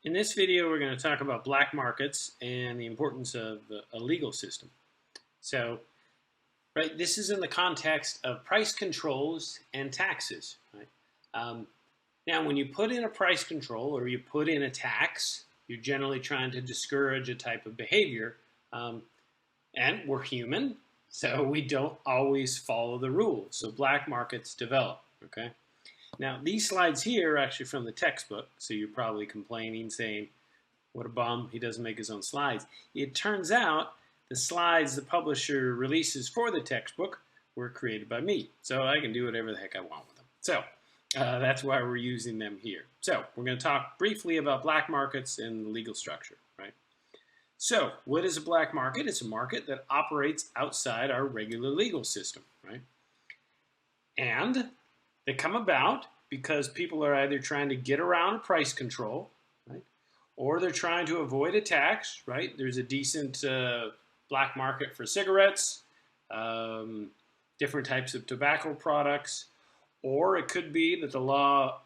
In this video, we're going to talk about black markets and the importance of a legal system. So, right, this is in the context of price controls and taxes. Right? Now, when you put in a price control or you put in a tax, you're generally trying to discourage a type of behavior. And we're human, so we don't always follow the rules. So black markets develop, okay? Now, these slides here are actually from the textbook, so you're probably complaining, saying, what a bum, he doesn't make his own slides. It turns out the slides the publisher releases for the textbook were created by me, so I can do whatever the heck I want with them. So that's why we're using them here. So we're going to talk briefly about black markets and the legal structure, right? So what is a black market? It's a market that operates outside our regular legal system, right? And they come about because people are either trying to get around price control, right? Or they're trying to avoid a tax, right? There's a decent black market for cigarettes, different types of tobacco products, or it could be that the law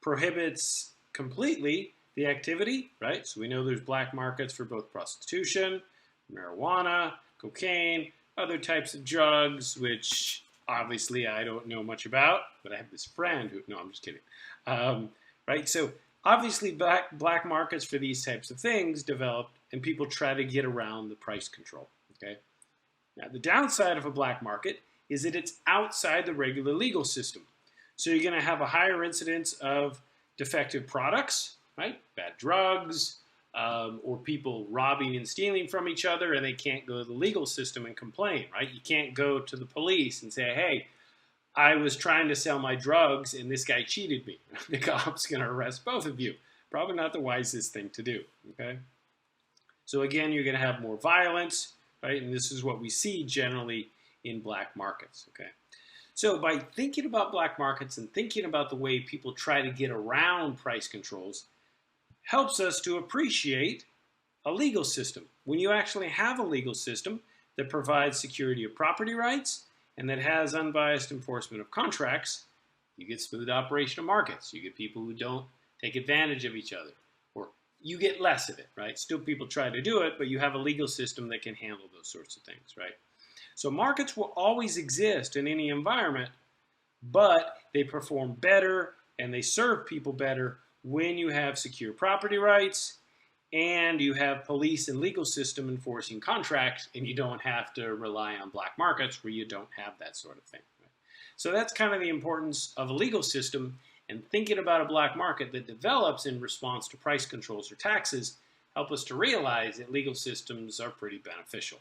prohibits completely the activity, right? So we know there's black markets for both prostitution, marijuana, cocaine, other types of drugs, which obviously I don't know much about, but I have this friend who, no, I'm just kidding. Right? So obviously black markets for these types of things developed and people try to get around the price control, okay? Now the downside of a black market is that it's outside the regular legal system. So you're going to have a higher incidence of defective products, right? Bad drugs, or people robbing and stealing from each other, and they can't go to the legal system and complain, right? You can't go to the police and say, hey, I was trying to sell my drugs and this guy cheated me. The cop's going to arrest both of you. Probably not the wisest thing to do, okay? So again, you're going to have more violence, right? And this is what we see generally in black markets, okay? So by thinking about black markets and thinking about the way people try to get around price controls helps us to appreciate a legal system. When you actually have a legal system that provides security of property rights and that has unbiased enforcement of contracts, you get smooth operation of markets. You get people who don't take advantage of each other, or you get less of it, right? Still people try to do it, but you have a legal system that can handle those sorts of things, right? So markets will always exist in any environment, but they perform better and they serve people better when you have secure property rights and you have police and legal system enforcing contracts and you don't have to rely on black markets where you don't have that sort of thing. Right? So that's kind of the importance of a legal system, and thinking about a black market that develops in response to price controls or taxes help us to realize that legal systems are pretty beneficial.